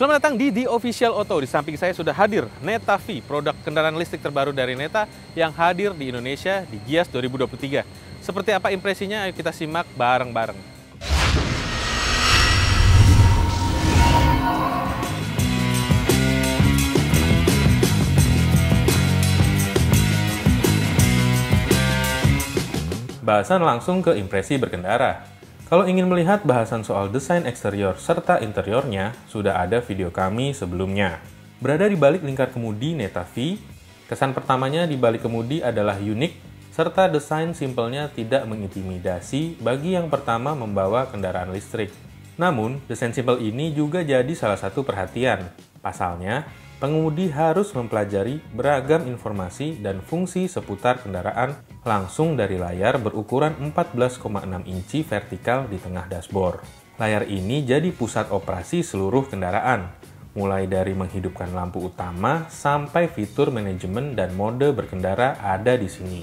Selamat datang di The Official Auto. Di samping saya sudah hadir Neta V, produk kendaraan listrik terbaru dari Neta yang hadir di Indonesia di Gias 2023. Seperti apa impresinya? Ayo kita simak bareng-bareng. Bahasan langsung ke impresi berkendara. Kalau ingin melihat bahasan soal desain eksterior serta interiornya, sudah ada video kami sebelumnya. Berada di balik lingkar kemudi Neta V, kesan pertamanya di balik kemudi adalah unik, serta desain simpelnya tidak mengintimidasi bagi yang pertama membawa kendaraan listrik. Namun, desain simpel ini juga jadi salah satu perhatian. Pasalnya, pengemudi harus mempelajari beragam informasi dan fungsi seputar kendaraan langsung dari layar berukuran 14,6 inci vertikal di tengah dashboard. Layar ini jadi pusat operasi seluruh kendaraan, mulai dari menghidupkan lampu utama sampai fitur manajemen dan mode berkendara ada di sini.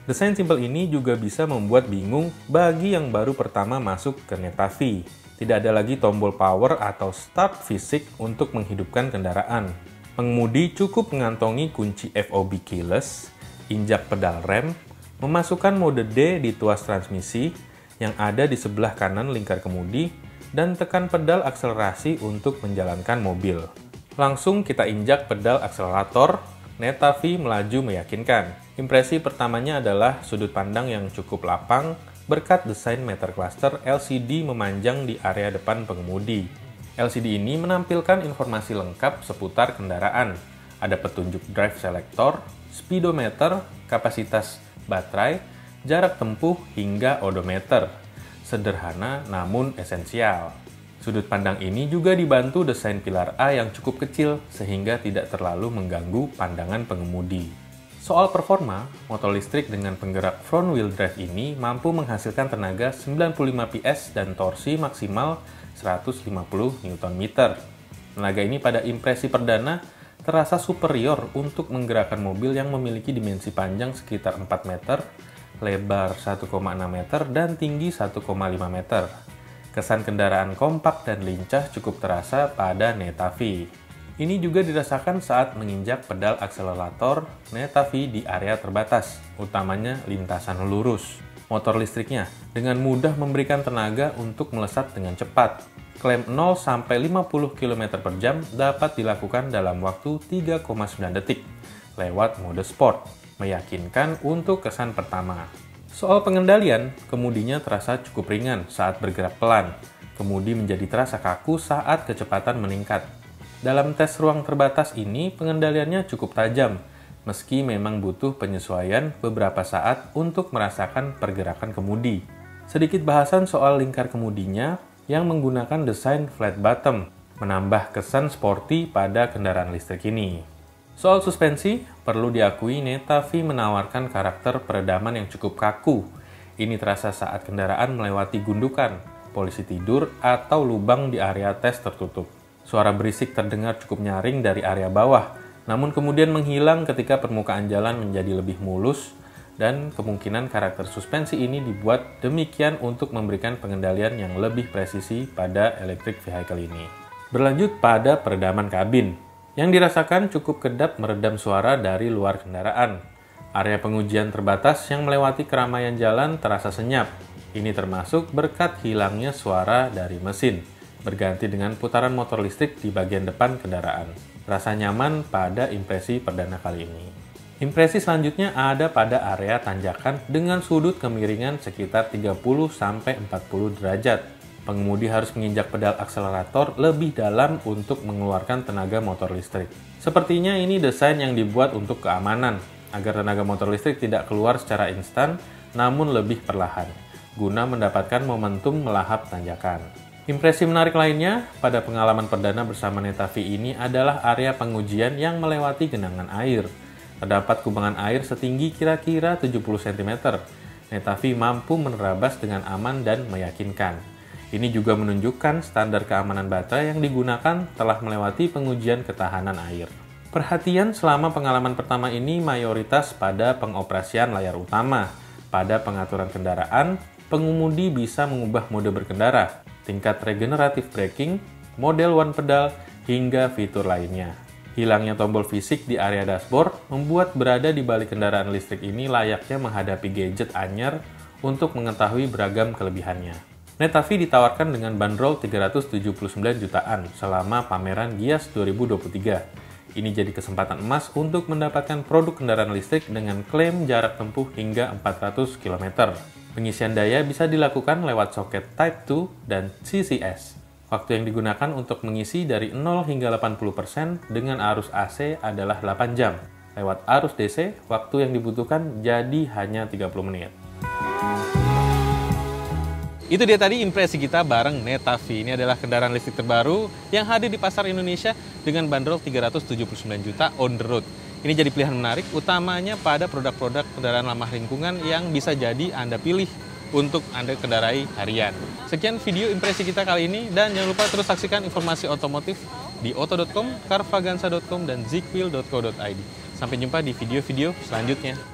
Desain simpel ini juga bisa membuat bingung bagi yang baru pertama masuk ke Neta V. Tidak ada lagi tombol power atau start fisik untuk menghidupkan kendaraan. Pengemudi cukup mengantongi kunci FOB keyless, injak pedal rem, memasukkan mode D di tuas transmisi yang ada di sebelah kanan lingkar kemudi, dan tekan pedal akselerasi untuk menjalankan mobil. Langsung kita injak pedal akselerator, Neta V melaju meyakinkan. Impresi pertamanya adalah sudut pandang yang cukup lapang berkat desain meter cluster LCD memanjang di area depan pengemudi. LCD ini menampilkan informasi lengkap seputar kendaraan. Ada petunjuk drive selector, speedometer, kapasitas baterai, jarak tempuh, hingga odometer. Sederhana namun esensial. Sudut pandang ini juga dibantu desain pilar A yang cukup kecil sehingga tidak terlalu mengganggu pandangan pengemudi. Soal performa, motor listrik dengan penggerak front wheel drive ini mampu menghasilkan tenaga 95 PS dan torsi maksimal 150 Nm. Tenaga ini pada impresi perdana terasa superior untuk menggerakkan mobil yang memiliki dimensi panjang sekitar 4 meter, lebar 1,6 meter, dan tinggi 1,5 meter. Kesan kendaraan kompak dan lincah cukup terasa pada Neta V. Ini juga dirasakan saat menginjak pedal akselerator Neta V di area terbatas, utamanya lintasan lurus. Motor listriknya dengan mudah memberikan tenaga untuk melesat dengan cepat. Klaim 0 sampai 50 km per jam dapat dilakukan dalam waktu 3,9 detik lewat mode sport, meyakinkan untuk kesan pertama. Soal pengendalian, kemudinya terasa cukup ringan saat bergerak pelan. Kemudi menjadi terasa kaku saat kecepatan meningkat. Dalam tes ruang terbatas ini, pengendaliannya cukup tajam, meski memang butuh penyesuaian beberapa saat untuk merasakan pergerakan kemudi. Sedikit bahasan soal lingkar kemudinya yang menggunakan desain flat bottom, menambah kesan sporty pada kendaraan listrik ini. Soal suspensi, perlu diakui Neta V menawarkan karakter peredaman yang cukup kaku. Ini terasa saat kendaraan melewati gundukan, polisi tidur, atau lubang di area tes tertutup. Suara berisik terdengar cukup nyaring dari area bawah, namun kemudian menghilang ketika permukaan jalan menjadi lebih mulus, dan kemungkinan karakter suspensi ini dibuat demikian untuk memberikan pengendalian yang lebih presisi pada electric vehicle ini. Berlanjut pada peredaman kabin, yang dirasakan cukup kedap meredam suara dari luar kendaraan. Area pengujian terbatas yang melewati keramaian jalan terasa senyap. Ini termasuk berkat hilangnya suara dari mesin, berganti dengan putaran motor listrik di bagian depan kendaraan. Rasa nyaman pada impresi perdana kali ini. Impresi selanjutnya ada pada area tanjakan dengan sudut kemiringan sekitar 30-40 derajat. Pengemudi harus menginjak pedal akselerator lebih dalam untuk mengeluarkan tenaga motor listrik. Sepertinya ini desain yang dibuat untuk keamanan, agar tenaga motor listrik tidak keluar secara instan, namun lebih perlahan, guna mendapatkan momentum melahap tanjakan. Impresi menarik lainnya pada pengalaman perdana bersama Neta V ini adalah area pengujian yang melewati genangan air. Terdapat kubangan air setinggi kira-kira 70 cm. Neta V mampu menerabas dengan aman dan meyakinkan. Ini juga menunjukkan standar keamanan baterai yang digunakan telah melewati pengujian ketahanan air. Perhatian selama pengalaman pertama ini mayoritas pada pengoperasian layar utama. Pada pengaturan kendaraan, pengemudi bisa mengubah mode berkendara, tingkat regeneratif braking, model one pedal, hingga fitur lainnya. Hilangnya tombol fisik di area dashboard membuat berada di balik kendaraan listrik ini layaknya menghadapi gadget anyar untuk mengetahui beragam kelebihannya. Neta V ditawarkan dengan bandrol 379 jutaan selama pameran Gias 2023. Ini jadi kesempatan emas untuk mendapatkan produk kendaraan listrik dengan klaim jarak tempuh hingga 400 km. Pengisian daya bisa dilakukan lewat soket Type 2 dan CCS. Waktu yang digunakan untuk mengisi dari 0 hingga 80% dengan arus AC adalah 8 jam. Lewat arus DC, waktu yang dibutuhkan jadi hanya 30 menit. Itu dia tadi impresi kita bareng Neta V. Ini adalah kendaraan listrik terbaru yang hadir di pasar Indonesia dengan bandrol 379 juta on the road. Ini jadi pilihan menarik, utamanya pada produk-produk kendaraan ramah lingkungan yang bisa jadi Anda pilih untuk Anda kendarai harian. Sekian video impresi kita kali ini, dan jangan lupa terus saksikan informasi otomotif di oto.com, carvaganza.com, dan zikwil.co.id. Sampai jumpa di video-video selanjutnya.